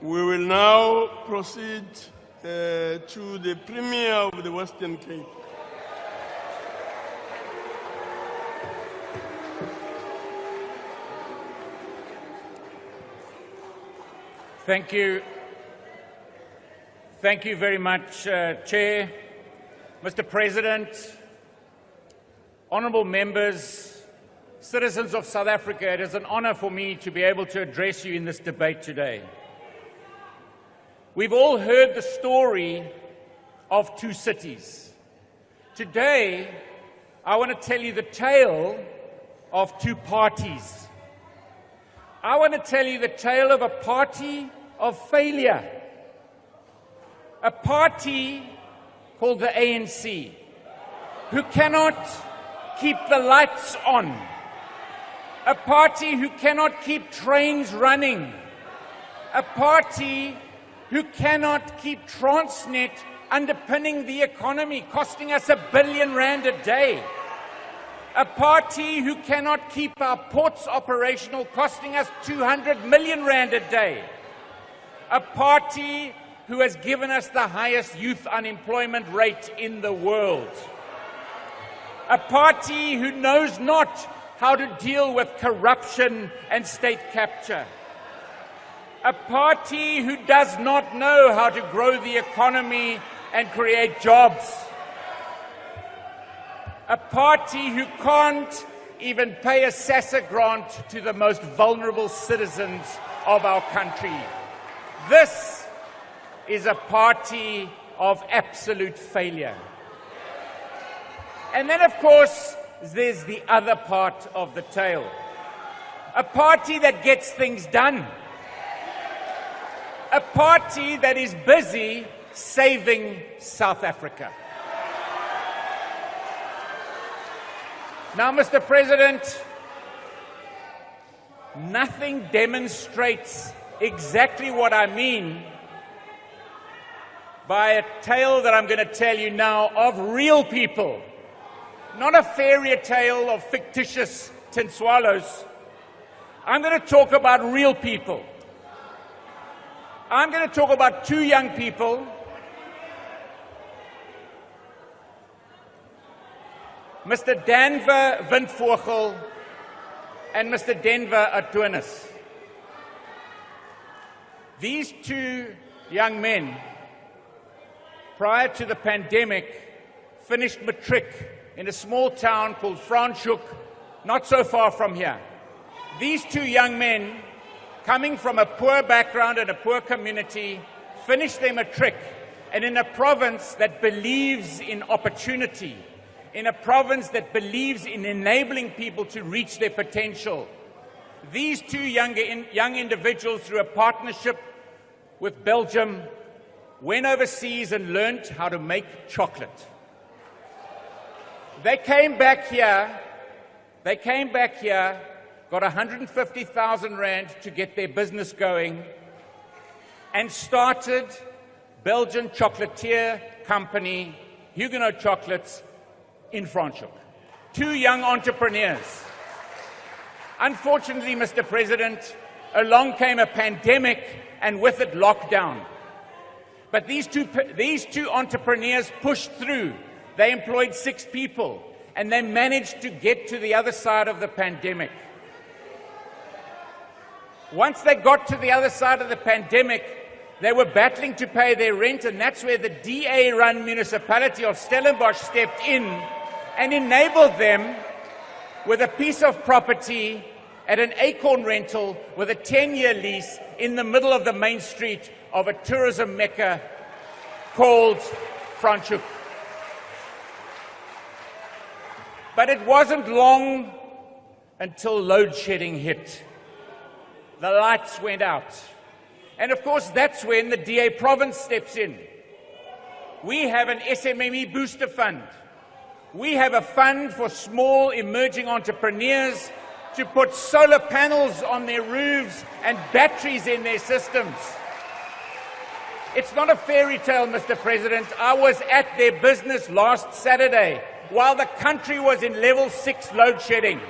We will now proceed to the Premier of the Western Cape. Thank you. Thank you very much, Chair. Mr. President, honourable members, citizens of South Africa, it is an honour for me to be able to address you in this debate today. We've all heard the story of two cities. Today, I want to tell you the tale of two parties. I want to tell you the tale of a party of failure. A party called the ANC, who cannot keep the lights on. A party who cannot keep trains running. A party who cannot keep Transnet underpinning the economy, costing us R1 billion a day. A party who cannot keep our ports operational, costing us R200 million a day. A party who has given us the highest youth unemployment rate in the world. A party who knows not how to deal with corruption and state capture. A party who does not know how to grow the economy and create jobs. A party who can't even pay a SASSA grant to the most vulnerable citizens of our country. This is a party of absolute failure. And then, of course, there's the other part of the tale. A party that gets things done. A party that is busy saving South Africa. Now, Mr. President, nothing demonstrates exactly what I mean by a tale that I'm going to tell you now of real people, not a fairy tale of fictitious tin swallows. I'm going to talk about real people. I'm going to talk about two young people, Mr. Denver Windvogel and Mr. Denver Atunis. These two young men, prior to the pandemic, finished matric in a small town called Franschhoek, not so far from here. These two young men, coming from a poor background and a poor community, finished their matric, and in a province that believes in opportunity, in a province that believes in enabling people to reach their potential. These two young individuals, through a partnership with Belgium, went overseas and learned how to make chocolate. They came back here, got 150,000 rand to get their business going, and started Belgian chocolatier company, Huguenot Chocolates, in Franschhoek. Two young entrepreneurs. Unfortunately, Mr. President, along came a pandemic and with it lockdown. But these two entrepreneurs pushed through. They employed 6 people and they managed to get to the other side of the pandemic. Once they got to the other side of the pandemic, they were battling to pay their rent, and that's where the DA-run municipality of Stellenbosch stepped in and enabled them with a piece of property at an acorn rental with a 10-year lease in the middle of the main street of a tourism mecca called Franschhoek. But it wasn't long until load shedding hit. The lights went out. And of course, that's when the DA province steps in. We have an SMME booster fund. We have a fund for small emerging entrepreneurs to put solar panels on their roofs and batteries in their systems. It's not a fairy tale, Mr. President. I was at their business last Saturday while the country was in level 6 load shedding.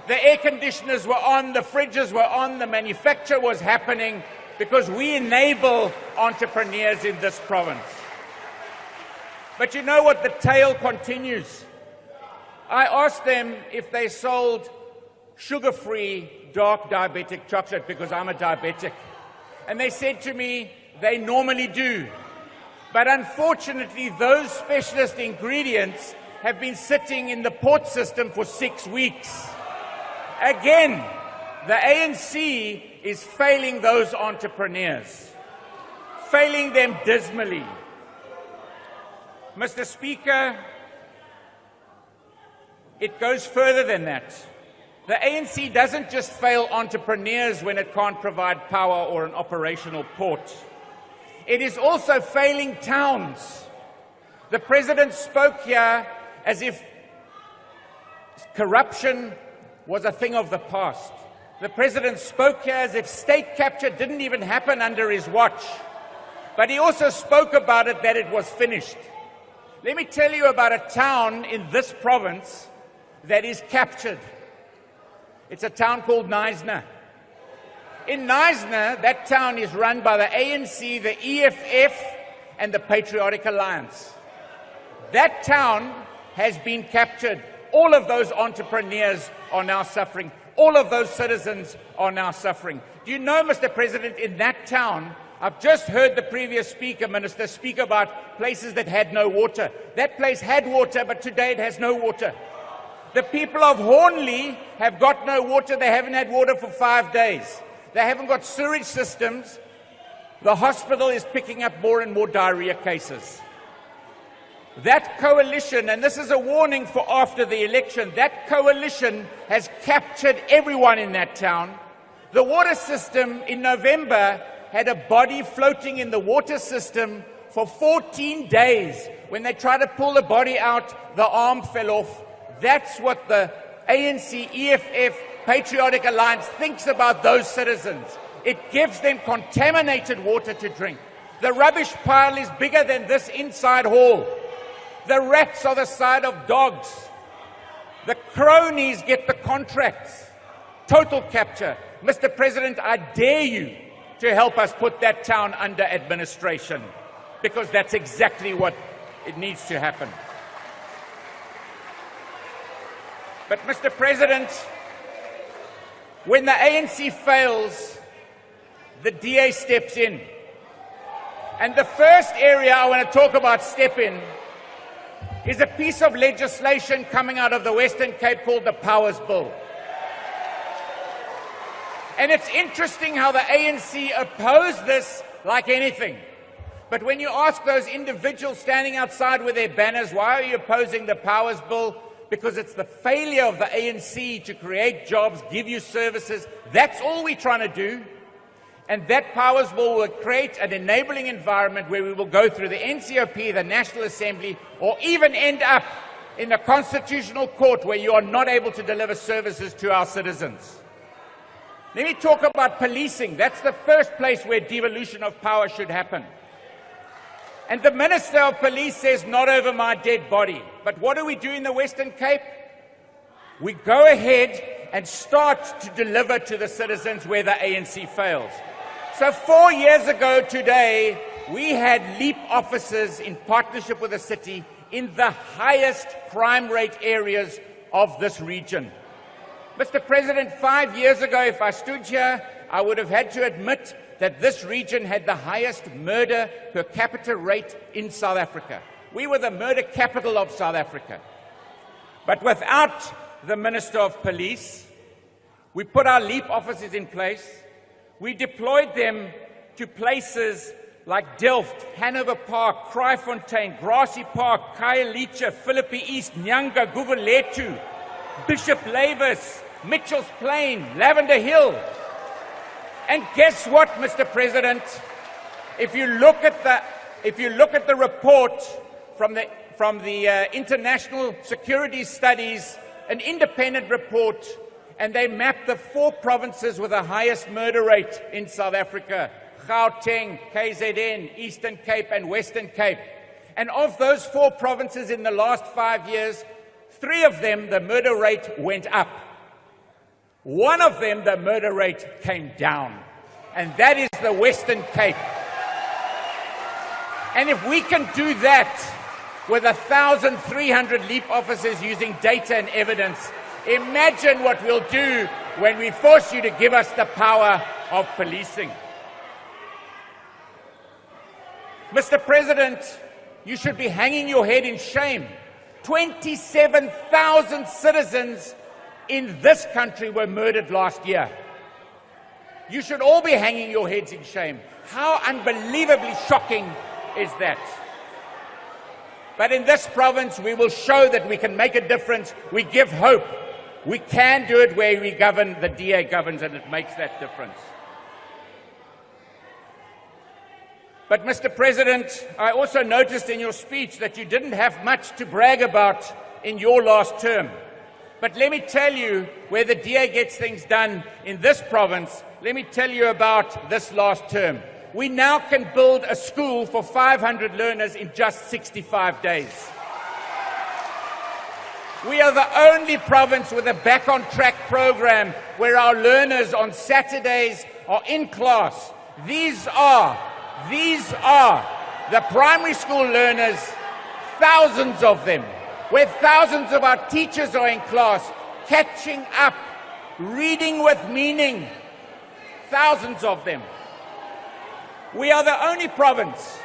The air conditioners were on, the fridges were on, the manufacture was happening, because we enable entrepreneurs in this province. But you know what? The tale continues. I asked them if they sold sugar-free dark diabetic chocolate because I'm a diabetic. And they said to me, they normally do. But unfortunately, those specialist ingredients have been sitting in the port system for 6 weeks. Again, the ANC is failing those entrepreneurs, failing them dismally. Mr. Speaker, it goes further than that. The ANC doesn't just fail entrepreneurs when it can't provide power or an operational port. It is also failing towns. The President spoke here as if corruption was a thing of the past. The President spoke here as if state capture didn't even happen under his watch. But he also spoke about it that it was finished. Let me tell you about a town in this province that is captured. It's a town called Knysna. In Knysna, that town is run by the ANC, the EFF, and the Patriotic Alliance. That town has been captured. All of those entrepreneurs are now suffering. All of those citizens are now suffering. Do you know, Mr. President, in that town, I've just heard the previous speaker, Minister, speak about places that had no water. That place had water, but today it has no water. The people of Hornley have got no water. They haven't had water for 5 days. They haven't got sewage systems. The hospital is picking up more and more diarrhea cases. That coalition, and this is a warning for after the election, that coalition has captured everyone in that town. The water system in November had a body floating in the water system for 14 days. When they tried to pull the body out, the arm fell off. That's what the ANC, EFF, Patriotic Alliance thinks about those citizens. It gives them contaminated water to drink. The rubbish pile is bigger than this inside hall. The rats are the size of dogs. The cronies get the contracts. Total capture. Mr. President, I dare you to help us put that town under administration, because that's exactly what it needs to happen. But, Mr. President, when the ANC fails, the DA steps in. And the first area I want to talk about step in is a piece of legislation coming out of the Western Cape called the Powers Bill. And it's interesting how the ANC oppose this like anything. But when you ask those individuals standing outside with their banners, why are you opposing the Powers Bill? Because it's the failure of the ANC to create jobs, give you services. That's all we're trying to do. And that Powers Bill will create an enabling environment where we will go through the NCOP, the National Assembly, or even end up in the Constitutional Court where you are not able to deliver services to our citizens. Let me talk about policing. That's the first place where devolution of power should happen. And the Minister of Police says, not over my dead body. But what do we do in the Western Cape? We go ahead and start to deliver to the citizens where the ANC fails. So 4 years ago today, we had LEAP officers in partnership with the city in the highest crime rate areas of this region. Mr. President, 5 years ago, if I stood here, I would have had to admit that this region had the highest murder per capita rate in South Africa. We were the murder capital of South Africa. But without the Minister of Police, we put our LEAP officers in place. We deployed them to places like Delft, Hanover Park, Kraaifontein, Grassy Park, Khayelitsha, Philippi East, Nyanga, Gugulethu, Bishop Lavis, Mitchell's Plain, Lavender Hill. And guess what, Mr. President? If you look at the report from the International Security Studies, an independent report, and they map the 4 provinces with the highest murder rate in South Africa: Gauteng, KZN, Eastern Cape, and Western Cape. And of those 4 provinces in the last 5 years, 3 of them, the murder rate went up. 1 of them, the murder rate came down. and that is the Western Cape. And if we can do that with 1,300 LEAP officers using data and evidence, imagine what we'll do when we force you to give us the power of policing. Mr. President, you should be hanging your head in shame. 27,000 citizens in this country were murdered last year. You should all be hanging your heads in shame. How unbelievably shocking is that? But in this province, we will show that we can make a difference. We give hope. We can do it where we govern, the DA governs, and it makes that difference. But, Mr. President, I also noticed in your speech that you didn't have much to brag about in your last term. But let me tell you where the DA gets things done in this province. Let me tell you about this last term. We now can build a school for 500 learners in just 65 days. We are the only province with a Back on Track program where our learners on Saturdays are in class. These are the primary school learners, thousands of them, where thousands of our teachers are in class, catching up, reading with meaning, thousands of them. We are the only province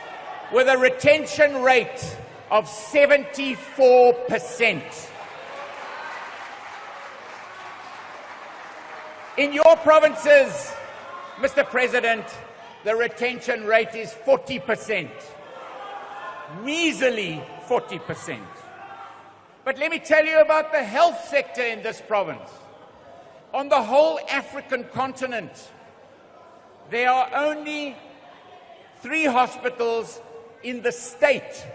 with a retention rate of 74%. In your provinces, Mr. President, the retention rate is 40%. Measly 40%. But let me tell you about the health sector in this province. On the whole African continent, there are only 3 hospitals in the state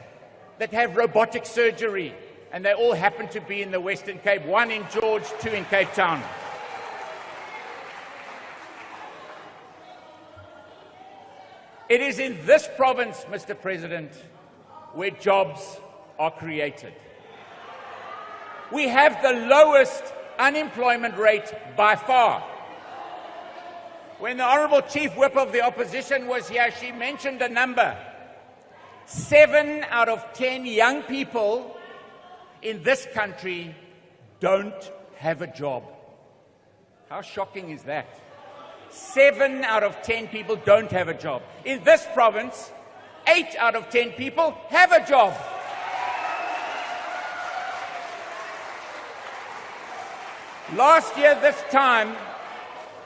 that have robotic surgery, and they all happen to be in the Western Cape, 1 in George, 2 in Cape Town. It is in this province, Mr. President, where jobs are created. We have the lowest unemployment rate by far. When the Honourable Chief Whip of the Opposition was here, she mentioned a number. 7 out of 10 young people in this country don't have a job. How shocking is that? 7 out of 10 people don't have a job. In this province, 8 out of 10 people have a job. Last year this time,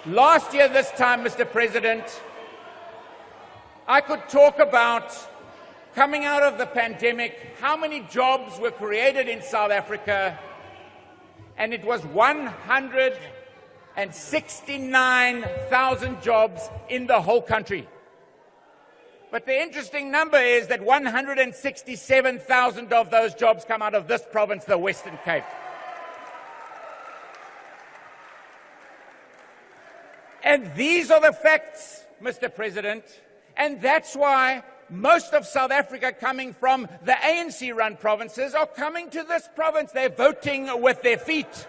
Mr. President, I could talk about coming out of the pandemic, how many jobs were created in South Africa, and it was 169,000 jobs in the whole country. But the interesting number is that 167,000 of those jobs come out of this province, the Western Cape. And these are the facts, Mr. President, and that's why most of South Africa coming from the ANC-run provinces are coming to this province. They're voting with their feet.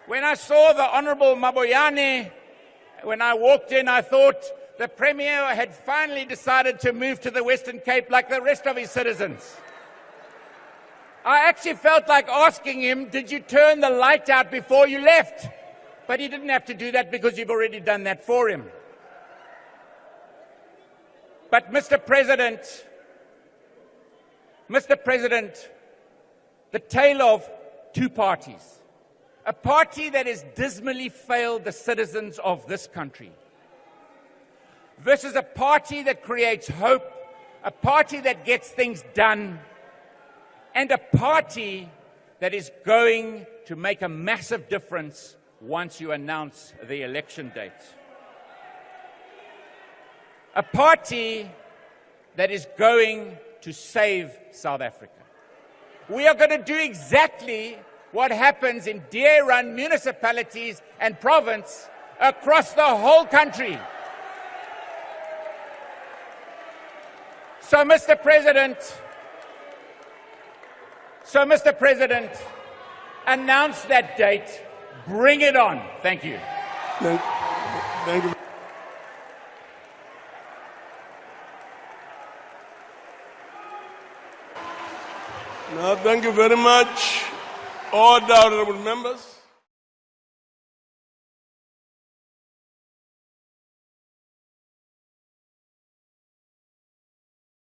When I saw the Honourable Maboyane, when I walked in, I thought the Premier had finally decided to move to the Western Cape like the rest of his citizens. I actually felt like asking him, did you turn the light out before you left? But he didn't have to do that because you've already done that for him. But Mr. President, the tale of 2 parties. A party that has dismally failed the citizens of this country versus a party that creates hope, a party that gets things done, and a party that is going to make a massive difference once you announce the election date. A party that is going to save South Africa. We are going to do exactly what happens in DA-run municipalities and province across the whole country. So, Mr. President, announce that date. Bring it on. Thank you. Thank Thank you. Now, thank you very much, all the honorable members.